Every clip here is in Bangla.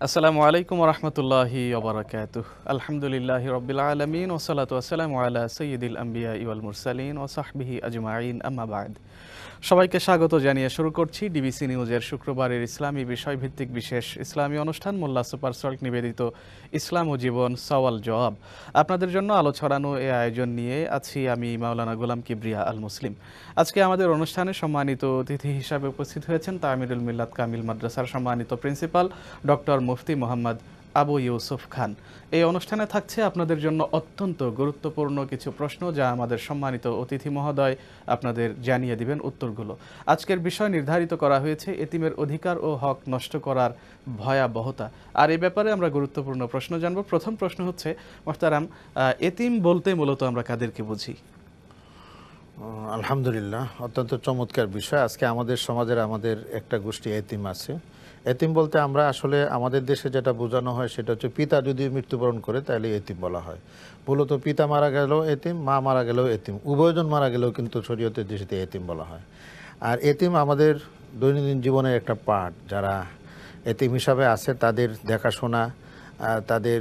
আসসালামু আলাইকুম রহমতুল্লাহি ওবরাকাতুহ। আলহামদুলিল্লাহি রব্বিল আলামিন ওয়াসসালাতু ওয়াসসালামু আলা সাইয়্যিদিল আমবিয়া ওয়াল মুরসালিন ওয়া সাহবিহি আজমাইন আম্মা বা'দ। সবাইকে স্বাগত জানিয়ে শুরু করছি ডিবিসি নিউজের শুক্রবারের ইসলামী বিষয়ভিত্তিক বিশেষ ইসলামী অনুষ্ঠান মোল্লা সুপার সল্ট নিবেদিত ইসলাম ও জীবন সওয়াল জবাব। আপনাদের জন্য আলো ছড়ানো এই আয়োজন নিয়ে আছি আমি মাওলানা গোলাম কিবরিয়া আল মুসলিম। আজকে আমাদের অনুষ্ঠানে সম্মানিত অতিথি হিসাবে উপস্থিত হয়েছেন তামিরুল মিল্লাত কামিল মাদ্রাসার সম্মানিত প্রিন্সিপাল ডক্টর মুফতি মোহাম্মদ আবু ইউসুফ খান। এই অনুষ্ঠানে থাকছে আপনাদের জন্য অত্যন্ত গুরুত্বপূর্ণ কিছু প্রশ্ন, যা আমাদের সম্মানিত অতিথি মহোদয় আপনাদের জানিয়ে দিবেন উত্তরগুলো। আজকের বিষয় নির্ধারিত করা হয়েছে এতিমের অধিকার ও হক নষ্ট করার ভয়াবহতা। আর এই ব্যাপারে আমরা গুরুত্বপূর্ণ প্রশ্ন জানব। প্রথম প্রশ্ন হচ্ছে, মোহতারাম, এতিম বলতে মূলত আমরা কাদেরকে বুঝি? আলহামদুলিল্লাহ, অত্যন্ত চমৎকার বিষয়। আজকে আমাদের সমাজের আমাদের একটা গোষ্ঠী এতিম আছে। এতিম বলতে আমরা আসলে আমাদের দেশে যেটা বোঝানো হয় সেটা হচ্ছে, পিতা যদি মৃত্যুবরণ করে তাহলে এতিম বলা হয়। মূলত পিতা মারা গেলেও এতিম, মা মারা গেলেও এতিম, উভয়জন মারা গেলেও কিন্তু শরীয়তের দৃষ্টিতে এতিম বলা হয়। আর এতিম আমাদের দৈনন্দিন জীবনের একটা পার্ট। যারা এতিম হিসাবে আছে তাদের দেখাশোনা, তাদের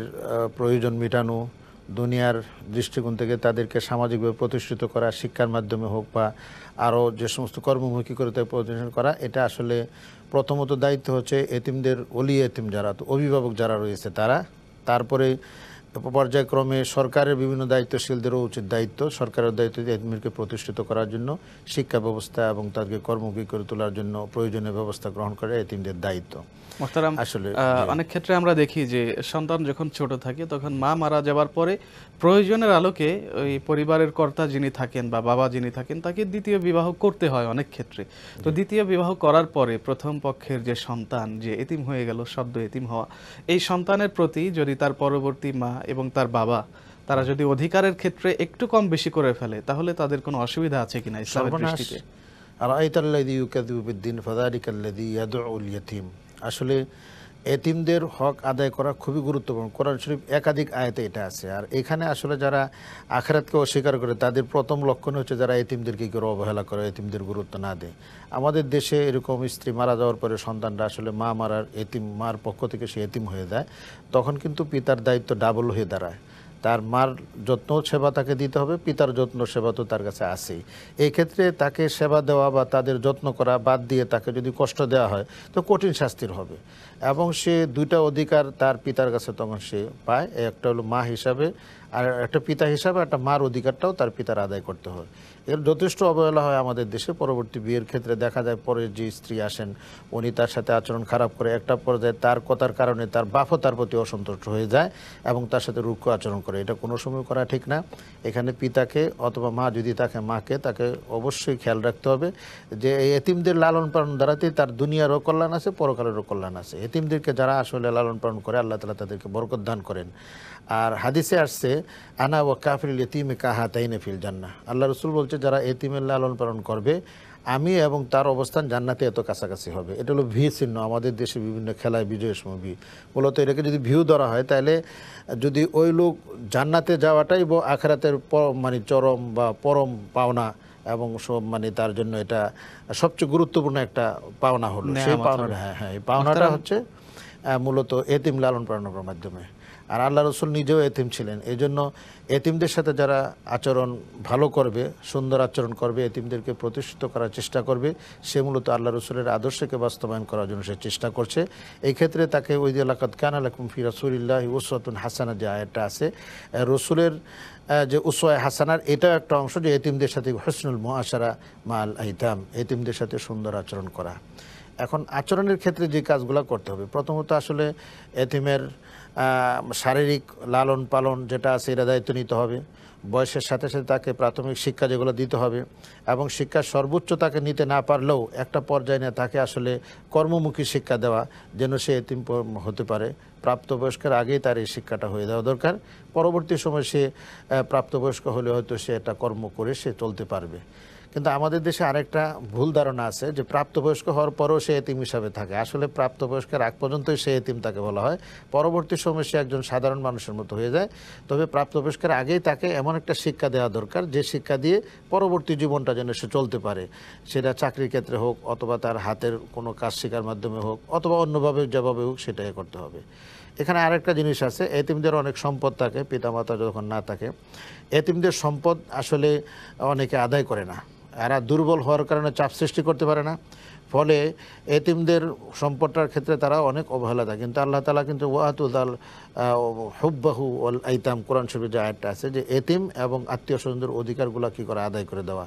প্রয়োজন মেটানো, দুনিয়ার দৃষ্টিকোণ থেকে তাদেরকে সামাজিকভাবে প্রতিষ্ঠিত করা, শিক্ষার মাধ্যমে হোক বা আরও যে সমস্ত কর্মমুখী করে তাদের প্রতিষ্ঠান করা, এটা আসলে প্রথমত দায়িত্ব হচ্ছে এতিমদের, ওলি এতিম যারা, অভিভাবক যারা রয়েছে তারা। তারপরে পর্যায়ক্রমে সরকারের বিভিন্ন দায়িত্বশীলদেরও উচিত দায়িত্ব, সরকারের দায়িত্ব এতিমদেরকে প্রতিষ্ঠিত করার জন্য শিক্ষা ব্যবস্থা এবং তাদেরকে কর্মমুখী করে তোলার জন্য প্রয়োজনীয় ব্যবস্থা গ্রহণ করা এতিমদের দায়িত্ব। মোহতারাম, আসলে অনেক ক্ষেত্রে আমরা দেখি যে সন্তান যখন ছোট থাকে তখন মা মারা যাওয়ার পরে প্রয়োজনের আলোকে ওই পরিবারের কর্তা যিনি থাকেন বা বাবা যিনি থাকেন তাকে দ্বিতীয় বিবাহ করতে হয় অনেক ক্ষেত্রে। তো দ্বিতীয় বিবাহ করার পরে প্রথম পক্ষের যে সন্তান, যে এতিম হয়ে গেল, সদ্য এতিম হওয়া, এই সন্তানের প্রতি যদি তার পরবর্তী মা এবং তার বাবা তারা যদি অধিকারের ক্ষেত্রে একটু কম বেশি করে ফেলে, তাহলে তাদের কোনো অসুবিধা আছে কিনা ইসলামের দৃষ্টিতে? আসলে এতিমদের হক আদায় করা খুবই গুরুত্বপূর্ণ। কোরআন শরীফ একাধিক আয়াতে এটা আছে। আর এখানে আসলে যারা আখিরাতকে অস্বীকার করে তাদের প্রথম লক্ষণ হচ্ছে যারা এতিমদেরকে কেউ অবহেলা করে, এতিমদের গুরুত্ব না দেয়। আমাদের দেশে এরকম স্ত্রী মারা যাওয়ার পরে সন্তানরা আসলে মা মারার এতিম, মার পক্ষ থেকে সে এতিম হয়ে যায়, তখন কিন্তু পিতার দায়িত্ব ডাবল হয়ে দাঁড়ায়। তার মার যত্ন সেবা তাকে দিতে হবে, পিতার যত্ন সেবা তো তার কাছে আছেই। এই ক্ষেত্রে তাকে সেবা দেওয়া বা তাদের যত্ন করা বাদ দিয়ে তাকে যদি কষ্ট দেওয়া হয় তো কঠিন শাস্তির হবে। এবং সে দুইটা অধিকার তার পিতার কাছে তখন সে পায়, একটা হলো মা হিসাবে, আর একটা পিতা হিসাবে একটা মার অধিকারটাও তার পিতার আদায় করতে হয়। এর যথেষ্ট অবহেলা হয় আমাদের দেশে। পরবর্তী বিয়ের ক্ষেত্রে দেখা যায় পরে যে স্ত্রী আসেন উনি তার সাথে আচরণ খারাপ করে, একটা পর্যায়ে তার কথার কারণে তার বাপও তার প্রতি অসন্তুষ্ট হয়ে যায় এবং তার সাথে রুক্ষ আচরণ করে। এটা কোনো সময় করা ঠিক না। এখানে পিতাকে অথবা মা যদি তাকে, মাকে তাকে অবশ্যই খেয়াল রাখতে হবে যে এই এতিমদের লালন পালন দ্বারাতেই তার দুনিয়ারও কল্যাণ আছে, পরকালেরও কল্যাণ আছে। এতিমদেরকে যারা আসলে লালন পালন করে আল্লাহ তাআলা তাদেরকে বরকত দান করেন। আর হাদিসে আসছে, আনা ওয়া কাফিরুল ইতিমি কাহাতাইনি ফিল জান্নাহ। আল্লাহ রাসূল বলছে যারা এতিমের লালন পালন করবে আমি এবং তার অবস্থান জান্নাতে এত কাছাকাছি হবে। এটা হলো ভি চিহ্ন। আমাদের দেশে বিভিন্ন খেলায় বিজয়ের সময় ভি, মূলত এটাকে যদি ভিউ ধরা হয় তাহলে যদি ওই লোক জান্নাতে যাওয়াটাই আখিরাতের মানে চরম বা পরম পাওনা এবং সব মানে তার জন্য এটা সবচেয়ে গুরুত্বপূর্ণ একটা পাওনা হলো। সেই পাওনাটা, হ্যাঁ, এই পাওনাটা হচ্ছে মূলত এতিম লালন পালনের মাধ্যমে। আর আল্লাহ রসুল নিজেও এতিম ছিলেন। এই জন্য এতিমদের সাথে যারা আচরণ ভালো করবে, সুন্দর আচরণ করবে, এতিমদেরকে প্রতিষ্ঠিত করার চেষ্টা করবে, সে মূলত আল্লাহ রসুলের আদর্শকে বাস্তবায়ন করার জন্য সে চেষ্টা করছে। এই ক্ষেত্রে তাকে ওই যে লাকাদ কানা লাকুম ফি রাসূলিল্লাহি উসওয়াতুন হাসানা যে আয়াতটা আছে, রসুলের যে উসওয়ায়ে হাসানার এটাও একটা অংশ, যে এতিমদের সাথে হুসনুল মুআশারা মাল আইতাম, এতিমদের সাথে সুন্দর আচরণ করা। এখন আচরণের ক্ষেত্রে যে কাজগুলো করতে হবে, প্রথমত আসলে এতিমের শারীরিক লালন পালন যেটা আছে এটা দায়িত্ব নিতে হবে। বয়সের সাথে সাথে তাকে প্রাথমিক শিক্ষা যেগুলো দিতে হবে, এবং শিক্ষার সর্বোচ্চ তাকে নিতে না পারলেও একটা পর্যায়ে নিয়ে তাকে আসলে কর্মমুখী শিক্ষা দেওয়া, যেন সে এতিম হতে পারে। প্রাপ্তবয়স্কের আগেই তার এই শিক্ষাটা হয়ে দেওয়া দরকার। পরবর্তী সময় সে প্রাপ্তবয়স্ক হলে হয়তো সে একটা কর্ম করে সে চলতে পারবে। কিন্তু আমাদের দেশে আরেকটা ভুল ধারণা আছে যে প্রাপ্তবয়স্ক হওয়ার পরেও সে এতিম হিসাবে থাকে। আসলে প্রাপ্তবয়স্কের আগ পর্যন্তই সে এতিম তাকে বলা হয়, পরবর্তী সময় সে একজন সাধারণ মানুষের মতো হয়ে যায়। তবে প্রাপ্তবয়স্কের আগেই তাকে এমন একটা শিক্ষা দেওয়া দরকার যে শিক্ষা দিয়ে পরবর্তী জীবনটা যেন সে চলতে পারে, সেটা চাকরির ক্ষেত্রে হোক অথবা তার হাতের কোনো কাজ শেখার মাধ্যমে হোক অথবা অন্যভাবে যেভাবে হোক সেটাই করতে হবে। এখানে আরেকটা জিনিস আছে, এতিমদের অনেক সম্পদ থাকে, পিতামাতা যখন না থাকে এতিমদের সম্পদ আসলে অনেকে আদায় করে না, এরা দুর্বল হওয়ার কারণে চাপ সৃষ্টি করতে পারে না, ফলে এতিমদের সম্পদটার ক্ষেত্রে তারা অনেক অবহেলা থাকে। কিন্তু আল্লাহ তাআলা কিন্তু ওয়াতুদাল হুব্বাহু ওয়াল আইতাম, কোরআন শরীফে যে আয়াতটা আছে যে এতিম এবং আত্মীয় স্বজনদের অধিকারগুলো কী করে আদায় করে দেওয়া।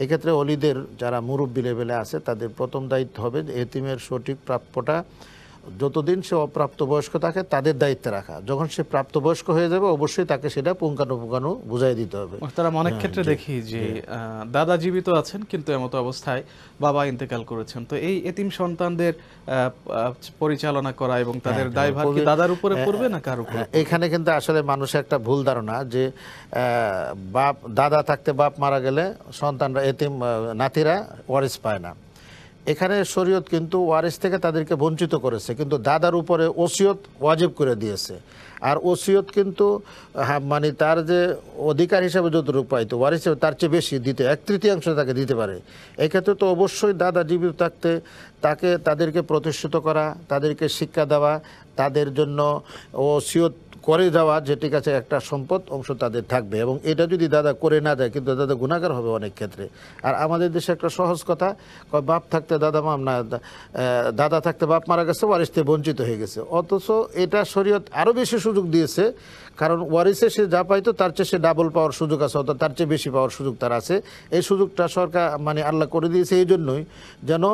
এক্ষেত্রে অলিদের যারা মুরব্বী লেভেলে আছে তাদের প্রথম দায়িত্ব হবে যে এতিমের সঠিক প্রাপ্যটা যতদিন সে অপ্রাপ্তবয়স্ক থাকে তাদের দায়িত্বে রাখা, যখন সে প্রাপ্তবয়স্ক হয়ে যাবে অবশ্যই তাকে সেটা পুঙ্খানুপুঙ্খানু বুঝাই দিতে হবে। তারা অনেক ক্ষেত্রে দেখি যে দাদা জীবিত আছেন কিন্তু এমতো অবস্থায় বাবা ইন্তেকাল করেছেন, তো এই এতিম সন্তানদের পরিচালনা করা এবং তাদের দায়ভার কি দাদার উপরে পড়বে না কার উপরে? এখানে কিন্তু আসলে মানুষের একটা ভুল ধারণা যে বাপ দাদা থাকতে বাপ মারা গেলে সন্তানরা এতিম নাতিরা ওয়ারিস পায় না। এখানে শরীয়ত কিন্তু ওয়ারিস থেকে তাদেরকে বঞ্চিত করেছে, কিন্তু দাদার উপরে ওসিয়ত ওয়াজিব করে দিয়েছে। আর ওসিয়ত কিন্তু মানে তার যে অধিকার হিসাবে যতটুকু পাইতো ওয়ারিস হিসেবে তার চেয়ে বেশি দিতে 1/3 তাকে দিতে পারে। এক্ষেত্রে তো অবশ্যই দাদা জীবিত থাকতে তাদেরকে প্রতিষ্ঠিত করা, তাদেরকে শিক্ষা দেওয়া, তাদের জন্য ওসিয়ত করে যাওয়া যে ঠিক আছে একটা সম্পদ অংশ তাদের থাকবে, এবং এটা যদি দাদা করে না যায় কিন্তু দাদা গুনাহগার হবে অনেক ক্ষেত্রে। আর আমাদের দেশে একটা সহজ কথা কয় বাপ থাকতে দাদা না দাদা থাকতে বাপ মারা গেছে ওয়ারিস থেকে বঞ্চিত হয়ে গেছে, অথচ এটা শরীয়ত আরও বেশি সুযোগ দিয়েছে, কারণ ওয়ারিসে সে যা পাইতো তার চেয়ে সে ডাবল পাওয়ার সুযোগ আছে, অর্থাৎ তার চেয়ে বেশি পাওয়ার সুযোগ তার আছে। এই সুযোগটা সরকার মানে আল্লাহ করে দিয়েছে এই জন্যই যেন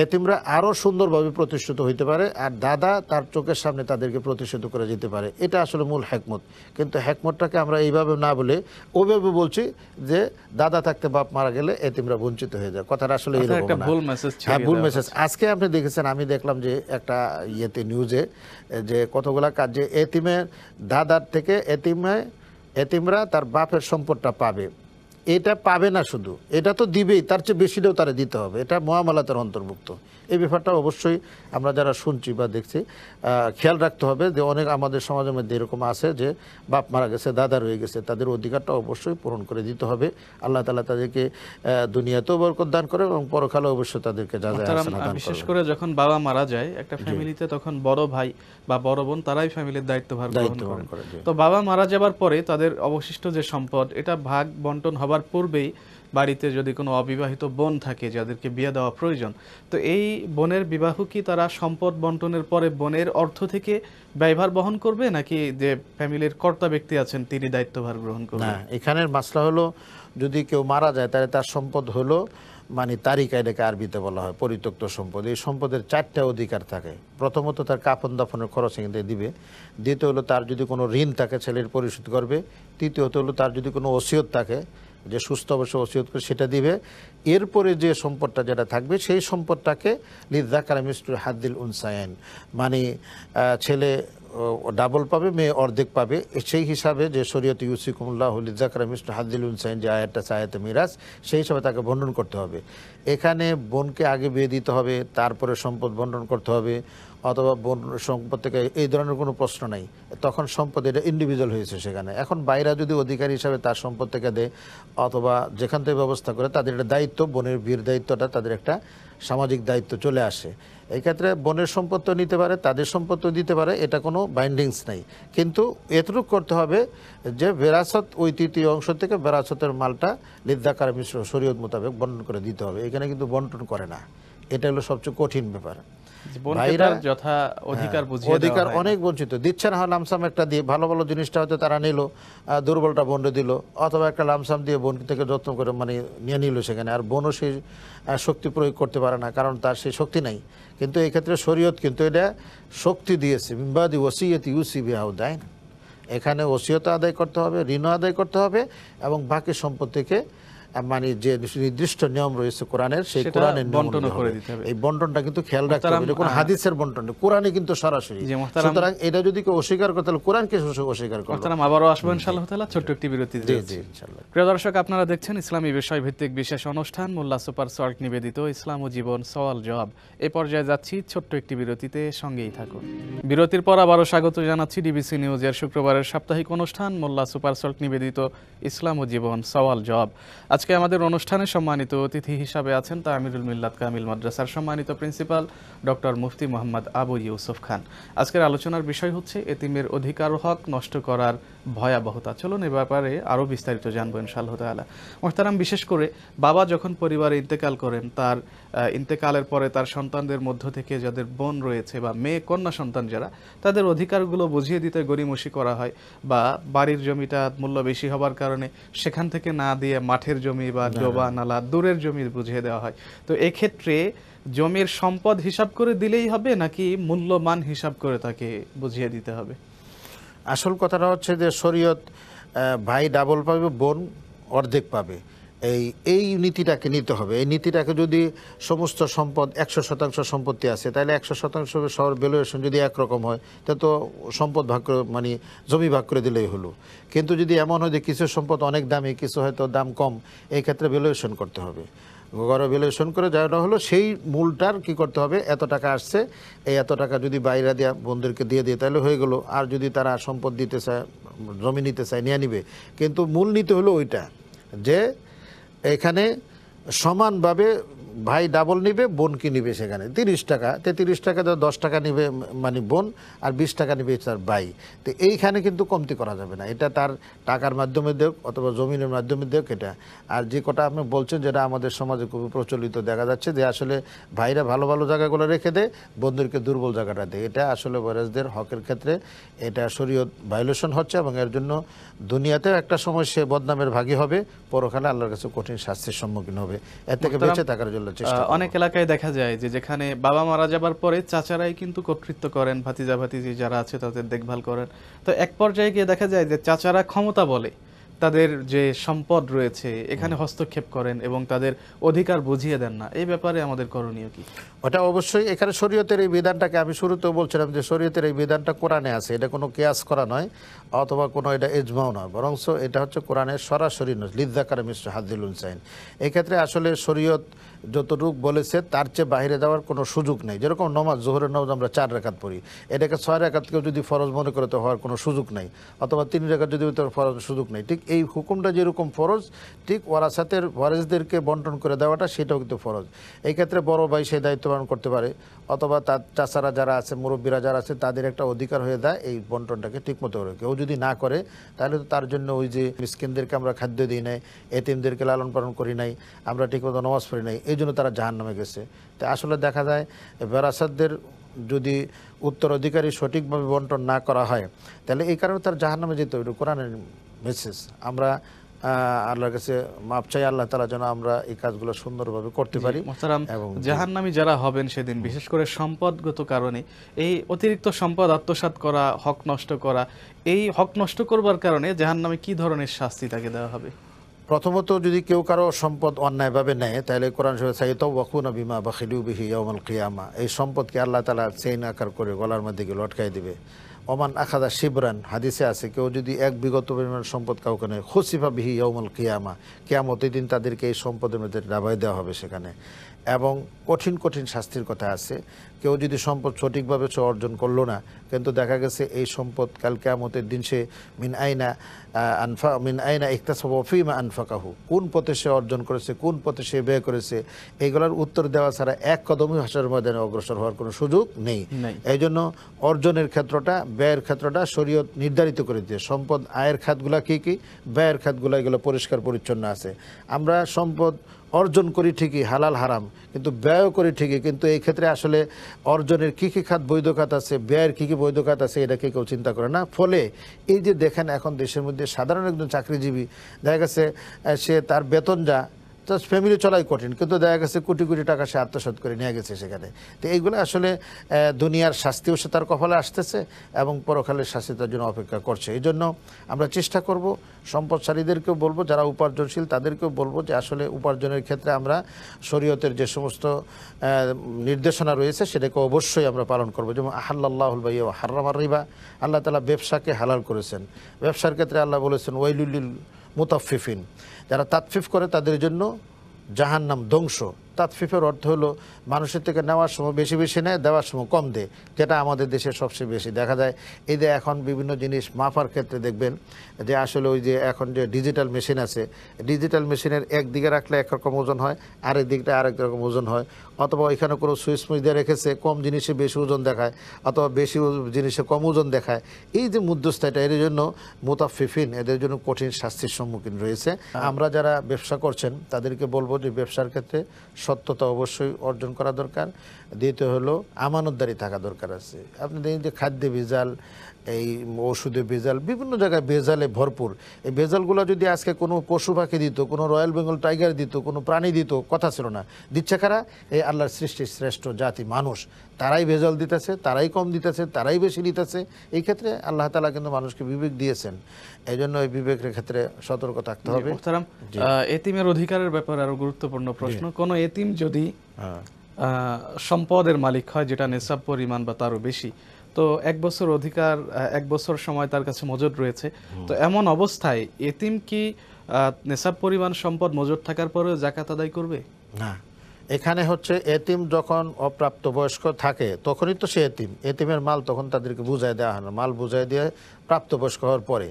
এতিমরা আরও সুন্দরভাবে প্রতিষ্ঠিত হইতে পারে আর দাদা তার চোখের সামনে তাদেরকে প্রতিষ্ঠিত করে যেতে পারে। এটা আসলে মূল হেকমত। কিন্তু হেকমতটাকে আমরা এইভাবে না বলে ওইভাবে বলছি যে দাদা থাকতে বাপ মারা গেলে এতিমরা বঞ্চিত হয়ে যায়, কথাটা আসলে এরকম না। হ্যাঁ, ভুল মেসেজ। আজকে আপনি দেখেছেন, আমি দেখলাম যে একটা নিউজে যে কতগুলা কাজ যে এতিমের দাদার থেকে এতিমরা তার বাপের সম্পদটা পাবে, এটা পাবে না শুধু, এটা তো দিবেই, তার চেয়ে বেশিটাও তারা দিতে হবে, এটা মুআমালাতের অন্তর্ভুক্ত। এই ব্যাপারটা অবশ্যই আমরা যারা শুনছি বা দেখছি খেয়াল রাখতে হবে যে অনেক আমাদের সমাজের মধ্যে এরকম আছে যে বাপ মারা গেছে দাদা রয়ে গেছে, তাদের অধিকারটা অবশ্যই পূরণ করে দিতে হবে। আল্লাহ তাআলা তাদেরকে দুনিয়াতেও বরকত দান করে এবং পরকালে অবশ্যই তাদেরকে যাজায়ে হাসানাত দান করে। বিশেষ করে যখন বাবা মারা যায় একটা ফ্যামিলিতে তখন বড় ভাই বা বড় বোন তারাই ফ্যামিলির দায়িত্বভার গ্রহণ করে। তো বাবা মারা যাবার পরে তাদের অবশিষ্ট যে সম্পদ এটা ভাগ বন্টন হবার পূর্বেই বাড়িতে যদি কোনো অবিবাহিত বোন থাকে যাদেরকে বিয়ে দেওয়া প্রয়োজন, তো এই বোনের বিবাহ কি তারা সম্পদ বন্টনের পরে বোনের অর্থ থেকে ব্যয়ভার বহন করবে নাকি যে ফ্যামিলির কর্তা ব্যক্তি আছেন তিনি দায়িত্বভার গ্রহণ করবেন? না, এখানের মাসলা হলো যদি কেউ মারা যায় তাহলে তার সম্পদ হলো মানে তারিকা, এটাকে আরবিতে বলা হয় পরিত্যক্ত সম্পদ। এই সম্পদের 4টা অধিকার থাকে। প্রথমত তার কাফন দাফনের খরচ এখানে দিবে, দ্বিতীয় হলো তার যদি কোনো ঋণ থাকে ছেলের পরিশোধ করবে, তৃতীয়ত হলো তার যদি কোনো ওসিয়ত থাকে যে সুস্থ অবশ্যই ওসিয়ত করে সেটা দিবে। এরপরে যে সম্পদটা যেটা থাকবে সেই সম্পদটাকে লিযাকারি মিসলু হাদ্দিল উনসায়াইন, মানে ছেলে ডাবল পাবে মেয়ে অর্ধেক পাবে, সেই হিসাবে যে শরীয়তে ইউসিকুমুল্লাহু লিযাকারি মিসলু হাদ্দিল উনসায়াইন যে আয়াতটা আয়াতে মিরাজ, সেই হিসাবে তাকে বন্টন করতে হবে। এখানে বোনকে আগে বিয়ে দিতে হবে তারপরে সম্পদ বন্টন করতে হবে, অথবা বোন সম্পদ থেকে এই ধরনের কোনো প্রশ্ন নাই। তখন সম্পদ এটা ইন্ডিভিজুয়াল হয়েছে সেখানে। এখন বাইরা যদি অধিকারী হিসাবে তার সম্পদ থেকে দেয় অথবা যেখান থেকে ব্যবস্থা করে, তাদের একটা দায়িত্ব, বোনের বিয়ের দায়িত্বটা তাদের একটা সামাজিক দায়িত্ব চলে আসে। এই ক্ষেত্রে বোনের সম্পদ তো নিতে পারে, তাদের সম্পদ তো দিতে পারে, এটা কোনো বাইন্ডিংস নাই। কিন্তু এতটুকু করতে হবে যে বেরাসত ওই তৃতীয় অংশ থেকে বেরাসতের মালটা লিযাকারি মিসল শরীয়ত মোতাবেক বন্টন করে দিতে হবে। এখানে কিন্তু বন্টন করে না, এটা হলো সবচেয়ে কঠিন ব্যাপার। অধিকার অনেক বঞ্চিত দিচ্ছে না, লামসাম একটা দিয়ে ভালো ভালো জিনিসটা হয়তো তারা নিল, দুর্বলটা বোনকে দিল, অথবা একটা লামসাম দিয়ে বোন থেকে যত্ন করে মানে নিয়ে নিল সেখানে, আর বোনও সেই শক্তি প্রয়োগ করতে পারে না কারণ তার সেই শক্তি নাই। কিন্তু এই ক্ষেত্রে শরীয়ত কিন্তু এটা শক্তি দিয়েছে, মিনবাদি ওসিয়তি ইউসি বিহা দাইন, এখানে ওসিয়ত আদায় করতে হবে, ঋণ আদায় করতে হবে এবং বাকি সম্পদ থেকে মানে যে নির্দিষ্ট নিয়ম রয়েছে কোরআনের, সেই সেটা কোরআনের নিয়ম বন্টন অনুযায়ী করে হবে। দিতে হবে। এই বন্টনটা কিন্তু খেয়াল রাখতে মোহতারাম, হবে, কোনো হাদিসের বন্টন নেই, কোরআনে কিন্তু সরাসরি। জি মোহতারাম, সুতরাং এটা যদি কেউ অস্বীকার করে তাহলে কোরআনকে অস্বীকার করলো। মোহতারাম আবারও আসবো ইনশাআল্লাহ তাআলা, ছোট্ট একটি বিরতি জি দিচ্ছি। জি ইনশাআল্লাহ। প্রিয় দর্শক, আপনারা দেখছেন ইসলামী বিষয়ভিত্তিক বিশেষ অনুষ্ঠান মোল্লা সুপার সল্ট নিবেদিত ইসলাম ও জীবন সওয়াল জবাব। এ পর্যায়ে যাচ্ছি ছোট্ট একটি বিরতিতে, সঙ্গেই থাকুন। বিরতির পর আবারও স্বাগত জানাচ্ছি ডিবিসি নিউজের শুক্রবারের সাপ্তাহিক অনুষ্ঠান মোল্লা সুপার সল্ট নিবেদিত ইসলাম ও জীবন সওয়াল জবাব। আজকে আমাদের অনুষ্ঠানে সম্মানিত অতিথি হিসাবে আছেন তামিরুল মিল্লাত কামিল মাদ্রাসার সম্মানিত প্রিন্সিপাল ডক্টর মুফতি মোহাম্মদ আবু ইউসুফ খান। আজকের আলোচনার বিষয় হচ্ছে এতিমের অধিকার ও হক নষ্ট করার ভয়াবহতা। চলুন এ ব্যাপারে আরও বিস্তারিত জানবো ইনশাআল্লাহ তাআলা। মোহতারাম, বিশেষ করে বাবা যখন পরিবারে ইন্তেকাল করেন, তার ইন্তেকালের পরে তার সন্তানদের মধ্য থেকে যাদের বোন রয়েছে বা মেয়ে কন্যা সন্তান যারা, তাদের অধিকারগুলো বুঝিয়ে দিতে গড়িমসি করা হয়, বা বাড়ির জমিটা মূল্য বেশি হবার কারণে সেখান থেকে না দিয়ে মাঠের জমি বা ডোবা নালা দূরের জমি বুঝিয়ে দেওয়া হয়। তো এক্ষেত্রে জমির সম্পদ হিসাব করে দিলেই হবে নাকি মূল্যমান হিসাব করে তাকে বুঝিয়ে দিতে হবে? আসল কথাটা হচ্ছে যে শরীয়ত ভাই ডাবল পাবে, বোন অর্ধেক পাবে, এই নীতিটাকে নিতে হবে। এই নীতিটাকে যদি সমস্ত সম্পদ 100% সম্পত্তি আছে, তাহলে 100% সবার ভ্যালুয়েশন যদি একরকম হয়, তাহলে তো সম্পদ ভাগ করে মানে জমি ভাগ করে দিলেই হলো। কিন্তু যদি এমন হয় যে কিছু সম্পদ অনেক দামি, কিছু হয়তো দাম কম, এই ক্ষেত্রে ভ্যালুয়েশন করতে হবে। গড় ভ্যালুয়েশন করে যাওয়াটা হলো সেই মূলটার কি করতে হবে, এত টাকা আসছে, এই এত টাকা যদি বাইরে দেওয়া বন্ধুদেরকে দিয়ে তাহলে হয়ে গেল। আর যদি তারা সম্পদ দিতে চায়, জমি নিতে চায়, নিয়ে নিবে। কিন্তু মূল নীতি হলো ওইটা যে এখানে সমানভাবে ভাই ডাবল নিবে, বোন কি নিবে সেখানে 30 টাকা, 33 টাকা 10 টাকা নিবে মানে বোন, আর 20 টাকা নিবে তার ভাই। তো এইখানে কিন্তু কমতি করা যাবে না, এটা তার টাকার মাধ্যমে দেখ অথবা জমিনের মাধ্যমে দেখ এটা। আর যে কটা আপনি বলছেন যেটা আমাদের সমাজে খুবই প্রচলিত দেখা যাচ্ছে যে আসলে ভাইরা ভালো ভালো জায়গাগুলো রেখে দেয়, বোনদেরকে দুর্বল জায়গাটা দেয়। এটা আসলে ওয়ারিসদের হকের ক্ষেত্রে এটা শরীয়ত ভায়োলেশন হচ্ছে, এবং এর জন্য দুনিয়াতেও একটা সময় সে বদনামের ভাগী হবে, পরকালে আল্লাহর কাছে কঠিন শাস্তির সম্মুখীন হবে। এর থেকে বেঁচে থাকার জন্য চেষ্টা করব। অনেক এলাকায় দেখা যায় যে যেখানে বাবা মারা যাবার পরে চাচারাই কিন্তু কর্তৃত্ব করেন, ভাতিজা ভাতিজি যারা আছে তাদের দেখভাল করেন। তো এক পর্যায়ে গিয়ে দেখা যায় যে চাচারা ক্ষমতা বলে তাদের যে সম্পদ রয়েছে এখানে হস্তক্ষেপ করেন এবং তাদের অধিকার বুঝিয়ে দেন না। এই ব্যাপারে আমাদের করণীয় কি? ওটা অবশ্যই এখানে শরীয়তের এই বিধানটাকে আমি শুরুতেও বলছিলাম যে শরীয়তের এই বিধানটা কোরআনে আছে, এটা কোনো কিয়াস করা নয় অথবা কোনো এটা ইজমাও নয়, বরং এটা হচ্ছে কোরআনের সরাসরি লিযযাকারি মিসলু হাযযিল উনসায়াইন। এই ক্ষেত্রে আসলে শরীয়ত যতটুকু বলেছে তার চেয়ে বাইরে যাওয়ার কোনো সুযোগ নেই। যেরকম নমাজ, জোহরের নামাজ আমরা 4 রাকাত পড়ি, এটাকে 6 রাকাত কেউ যদি ফরজ মনে করে তো হওয়ার কোনো সুযোগ নেই, অথবা 3 রাকাত যদি ফরজ সুযোগ নেই। ঠিক এই হুকুমটা যেরকম ফরজ, ঠিক ওয়ারাসাতের ওয়ারিসদেরকে বন্টন করে দেওয়াটা সেটাও কিন্তু ফরজ। এই ক্ষেত্রে বড় ভাই সেই দায়িত্ব পালন করতে পারে, অথবা তার চাচারা যারা আছে, মুরব্বীরা যারা আছে, তাদের একটা অধিকার হয়ে দেয় এই বন্টনটাকে ঠিকমতো করে। কেউ যদি না করে তাহলে তো তার জন্য ওই যে মিসকিনদেরকে আমরা খাদ্য দিই নাই, এতিমদেরকে লালন পালন করি নাই, আমরা ঠিকমতো নামাজ পড়ি নাই, এই জন্য তারা জাহান্নামে গেছে। তো আসলে দেখা যায় ওয়ারাসাতদের যদি উত্তরাধিকারী সঠিকভাবে বন্টন না করা হয় তাহলে এই কারণে তার জাহান্নামে যেতে হবে। কোরআনের মেসেজ আমরা আল্লাহর কাছে মাপ চাই, আল্লাহ তাআলা যেন আমরা এই কাজগুলো সুন্দরভাবে করতে পারি। এবং জাহান্নামী যারা হবেন সেদিন, বিশেষ করে সম্পদগত কারণে এই অতিরিক্ত সম্পদ আত্মসাৎ করা, হক নষ্ট করা, এই হক নষ্ট করবার কারণে জাহান্নামে কি ধরনের শাস্তি তাকে দেওয়া হবে? প্রথমত যদি কেউ কারো সম্পদ অন্যায়ভাবে নেয় তাহলে কোরআন শরীফে সাইয়াতাওয়াকুনা বিমা বাখিলু বিহি ইয়াউমাল কিয়ামা, এই সম্পদকে আল্লাহ তাআলা চেইন আকার করে গলার মধ্যে গিয়ে লটকাই দিবে। ওমান আখাদা শিবরান, হাদিসে আছে কেউ যদি 1 বিঘত পরিমাণ সম্পদ কাউকে নেয়, খুসিফা বিহি ইয়াউমাল কিয়ামা, কিয়ামতের দিন তাদেরকে এই সম্পদের মধ্যে ডাবাই দেওয়া হবে সেখানে। এবং কঠিন কঠিন শাস্তির কথা আছে। কেউ যদি সম্পদ সঠিকভাবে সে অর্জন করলো না, কিন্তু দেখা গেছে এই সম্পদ কাল কিয়ামতের দিন সে মিন আইনা ইকতাসাবা ফিমা আনফাকাহু, কোন পথে সে অর্জন করেছে, কোন পথে সে ব্যয় করেছে, এইগুলোর উত্তর দেওয়া ছাড়া এক কদমই হাসরের ময়দানে অগ্রসর হওয়ার কোনো সুযোগ নেই। এই জন্য অর্জনের ক্ষেত্রটা, ব্যয়ের ক্ষেত্রটা শরীয়ত নির্ধারিত করে দিয়ে, সম্পদ আয়ের খাতগুলা কী কী, ব্যয়ের খাতগুলো এগুলো পরিষ্কার পরিচ্ছন্ন আছে। আমরা সম্পদ অর্জন করি ঠিকই, হালাল হারাম, কিন্তু ব্যয় করি ঠিকই, কিন্তু এই ক্ষেত্রে আসলে অর্জনের কী কী খাত বৈধ খাত আছে, ব্যয়ের কী কী বৈধ খাত আছে, এটাকে কেউ চিন্তা করে না। ফলে এই যে দেখেন এখন দেশের মধ্যে সাধারণ একজন চাকরিজীবী দেখা গেছে সে তার বেতন যা জাস্ট ফ্যামিলি চলাই কঠিন, কিন্তু দেখা গেছে কোটি কোটি টাকা সে আত্মসাৎ করে নিয়ে গেছে সেখানে। তো এইগুলো আসলে দুনিয়ার শাস্তিও সে তার কপালে আসতেছে এবং পরকালের শাস্তি তার জন্য অপেক্ষা করছে। এই জন্য আমরা চেষ্টা করব, সম্পদশালীদেরকেও বলবো, যারা উপার্জনশীল তাদেরকেও বলবো যে আসলে উপার্জনের ক্ষেত্রে আমরা শরীয়তের যে সমস্ত নির্দেশনা রয়েছে সেটাকে অবশ্যই আমরা পালন করবো। যেমন আহাল্লাহুল বাইয়া ওয়া হাররামার রিবা, আল্লাহ তাআলা ব্যবসাকে হালাল করেছেন। ব্যবসার ক্ষেত্রে আল্লাহ বলেছেন ওয়াইলুল লিল মুতাফফিফিন, যারা তাতফিফ করে তাদের জন্য জাহান্নাম, ধ্বংস। তাতফিফের অর্থ হলো মানুষের থেকে নেওয়ার সময় বেশি বেশি নেয়, দেওয়ার সময় কম দেয়, যেটা আমাদের দেশে সবচেয়ে বেশি দেখা যায়। এই যে এখন বিভিন্ন জিনিস মাপার ক্ষেত্রে দেখবেন যে আসলে ওই যে এখন যে ডিজিটাল মেশিন আছে, ডিজিটাল মেশিনের একদিকে রাখলে একরকম ওজন হয়, আরেক দিকটা আরেক রকম ওজন হয়, অথবা ওইখানে কোনো সুইচ মুইচ দিয়ে রেখেছে, কম জিনিসে বেশি ওজন দেখায় অথবা বেশি জিনিসে কম ওজন দেখায়। এই যে মধ্যস্থাটা, এর জন্য মুতাফফিফিন, এদের জন্য কঠিন শাস্তির সম্মুখীন রয়েছে। আমরা যারা ব্যবসা করছেন তাদেরকে বলবো যে ব্যবসার ক্ষেত্রে সত্যতা অবশ্যই অর্জন করা দরকার। দ্বিতীয় হলো আমানতদারি থাকা দরকার আছে। আপনি দেখেন যে খাদ্যে ভেজাল, এই ওষুধে ভেজাল, বিভিন্ন জায়গায় ভেজালে ভরপুর। এই ভেজালগুলো যদি আজকে কোনো পশু পাখি দিত, কোনো রয়্যাল বেঙ্গল টাইগার দিত, কোনো প্রাণী দিত, কথা ছিল না। দিচ্ছে কারা? এই আল্লাহর সৃষ্টির শ্রেষ্ঠ জাতি মানুষ, তারাই ভেজাল দিতেছে, তারাই কম দিতেছে, তারাই বেশি দিতেছে। এই ক্ষেত্রে আল্লাহ তাআলা কিন্তু মানুষকে বিবেক দিয়েছেন, এই জন্য এই বিবেকের ক্ষেত্রে সতর্ক থাকতে হবে। মুহতারাম, এতিমের অধিকারের ব্যাপারে আরো গুরুত্বপূর্ণ প্রশ্ন। কোন এতিম যদি সম্পদের মালিক হয় যেটা নেশাব পরিমাণ বা তারও বেশি, তো 1 বছর অধিকার, 1 বছর সময় তার কাছে মজুদ রয়েছে, তো এমন অবস্থায় এতিম কি নেশাব পরিমাণ সম্পদ মজুদ থাকার পরেও যাকাত আদায় করবে? না, এখানে হচ্ছে এতিম যখন অপ্রাপ্ত বয়স্ক থাকে তখনই তো সে এতিম। এতিমের মাল তখন তাদেরকে বুঝাই দেওয়া হয় না, মাল বুঝাই দিয়ে প্রাপ্তবয়স্ক হওয়ার পরে।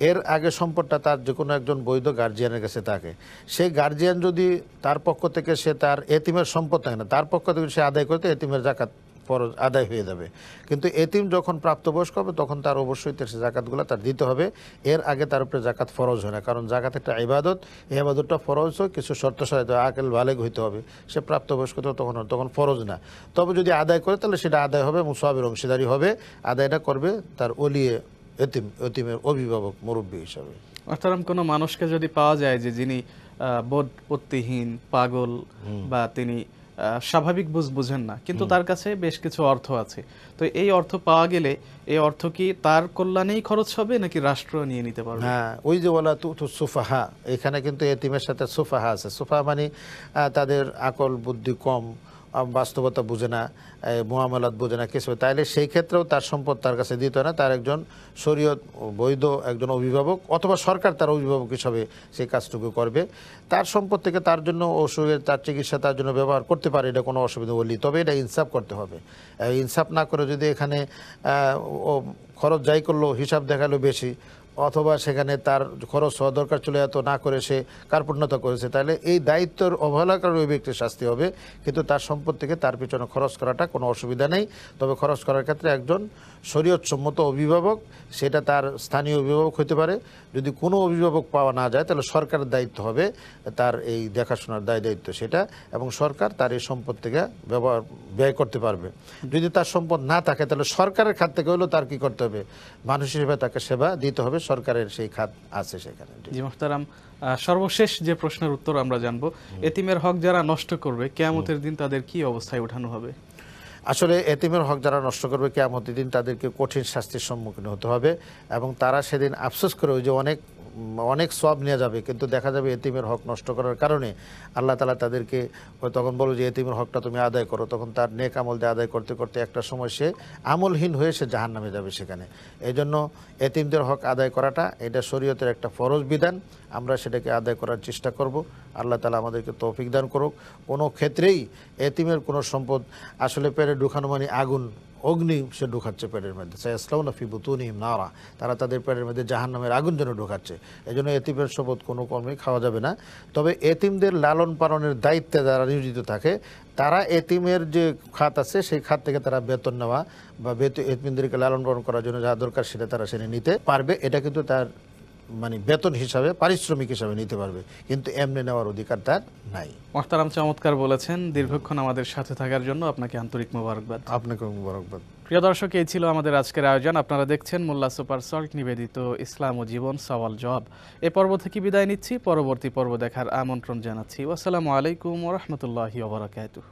এর আগে সম্পদটা তার যে কোনো একজন বৈধ গার্জিয়ানের কাছে থাকে। সেই গার্জিয়ান যদি তার পক্ষ থেকে সে তার এতিমের সম্পদ থাকে না, তার পক্ষ থেকে সে আদায় করতে এতিমের জাকাত ফরজ আদায় হয়ে যাবে। কিন্তু এতিম যখন প্রাপ্তবয়স্ক হবে তখন তার অবশ্যই সে জাকাতগুলো তার দিতে হবে। এর আগে তার উপরে জাকাত ফরজ হয় না, কারণ জাকাত একটা ইবাদত। এই ইবাদতটা ফরজ হয় কিছু শর্ত সাহিত্য, আকেল বালেগ হইতে হবে। সে প্রাপ্তবয়স্ক তো তখন ফরজ না। তবে যদি আদায় করে তাহলে সেটা আদায় হবে, মুসাবির অংশীদারি হবে। আদায়টা করবে তার ওলিয়ে এতিমের অভিভাবক, মুরব্বী হিসাবে। অর্থাৎ কোনো মানুষকে যদি পাওয়া যায় যে যিনি বোধপত্তিহীন, পাগল, বা তিনি স্বাভাবিক বুঝ বুঝেন না, কিন্তু তার কাছে বেশ কিছু অর্থ আছে, তো এই অর্থ পাওয়া গেলে এই অর্থ কি তার কল্যাণেই খরচ হবে নাকি রাষ্ট্র নিয়ে নিতে পারবে? হ্যাঁ, ওই যে বলা তু সুফাহা, এখানে কিন্তু এতিমের সাথে সুফাহা আছে। সুফাহা মানে তাদের আকল বুদ্ধি কম, বাস্তবতা বুঝে না, মুআমালাত বুঝে না কিছু, তাইলে সেই ক্ষেত্রেও তার সম্পদ তার কাছে দিতে হয় না। তার একজন শরীয়ত বৈধ একজন অভিভাবক অথবা সরকার তার অভিভাবক হিসাবে সেই কাজটুকু করবে। তার সম্পদ থেকে তার জন্য ওষুধের, তার চিকিৎসা তার জন্য ব্যবহার করতে পারে, এটা কোনো অসুবিধা বলি। তবে এটা ইনসাফ করতে হবে। ইনসাফ না করে যদি এখানে খরচ যাই করলো, হিসাব দেখালো বেশি, অথবা সেখানে তার খরচ হওয়া দরকার চলে যেত না করে সে কার্পণ্যতা করেছে, তাহলে এই দায়িত্বের অবহেলা করে ওই ব্যক্তির শাস্তি হবে। কিন্তু তার সম্পদ থেকে তার পিছনে খরচ করাটা কোনো অসুবিধা নেই। তবে খরচ করার ক্ষেত্রে একজন শরীয়তসম্মত অভিভাবক, সেটা তার স্থানীয় অভিভাবক হতে পারে। যদি কোনো অভিভাবক পাওয়া না যায় তাহলে সরকারের দায়িত্ব হবে তার এই দেখাশোনার দায়িত্ব সেটা, এবং সরকার তার এই সম্পদ থেকে ব্যয় করতে পারবে। যদি তার সম্পদ না থাকে তাহলে সরকারের খাত থেকে হলেও তার কি করতে হবে? মানুষ হিসেবে তাকে সেবা দিতে হবে, সরকারের সেই খাত আছে সেখানে। জি মুহতারাম, সর্বশেষ যে প্রশ্নের উত্তর আমরা জানবো, এতিমের হক যারা নষ্ট করবে কিয়ামতের দিন তাদের কি অবস্থায় ওঠানো হবে? আসলে এতিমের হক যারা নষ্ট করবে কিয়ামতের দিন তাদেরকে কঠিন শাস্তির সম্মুখীন হতে হবে, এবং তারা সেদিন আফসোস করে ওই যে অনেক সওয়াব নিয়ে যাবে, কিন্তু দেখা যাবে এতিমের হক নষ্ট করার কারণে আল্লাহ তাআলা তাদেরকে তখন বলবে যে এতিমের হকটা তুমি আদায় করো। তখন তার নেক আমল দিয়ে আদায় করতে করতে একটা সময় সে আমলহীন হয়ে সে জাহান্নামে যাবে সেখানে। এই জন্য এতিমদের হক আদায় করাটা এটা শরীয়তের একটা ফরজ বিধান। আমরা সেটাকে আদায় করার চেষ্টা করব। আল্লাহ তাআলা আমাদেরকে তৌফিক দান করুক। কোনো ক্ষেত্রেই এতিমের কোনো সম্পদ আসলে পেটে ঢুকানো মানে আগুন, অগ্নি সে ঢুকাচ্ছে পেটের মধ্যে। সায়াসলাউনা ফি বুতুনিহিম নারা, তারা তাদের পেটের মধ্যে জাহান্নামের আগুন যেন ঢুকাচ্ছে। এই জন্য এতিমের সম্পদ কোনো কর্মেই খাওয়া যাবে না। তবে এতিমদের লালন পালনের দায়িত্বে যারা নিয়োজিত থাকে তারা এতিমের যে খাত আছে সেই খাত থেকে তারা বেতন নেওয়া বা এতিমদেরকে লালন পালন করার জন্য যা দরকার সেটা তারা সেটা নিতে পারবে। এটা কিন্তু তার মানে বেতন হিসাবে, পারিশ্রমিক হিসাবে নিতে পারবে, কিন্তু এমনি নেওয়ার অধিকার তার নাই। মুহতারাম চমৎকার বলেছেন। দীর্ঘক্ষণ আমাদের সাথে থাকার জন্য আপনাকে আন্তরিক মোবারকবাদ। আপনাকে মোবারকবাদ। প্রিয় দর্শক, এই ছিল আমাদের আজকের আয়োজন। আপনারা দেখছেন মোল্লা সুপার সল্ট নিবেদিত ইসলাম ও জীবন সওয়াল জবাব। এ পর্ব থেকে বিদায় নিচ্ছি, পরবর্তী পর্ব দেখার আমন্ত্রণ জানাচ্ছি। আসসালামু আলাইকুম ওয়া রাহমাতুল্লাহি ওয়া বারাকাতুহু।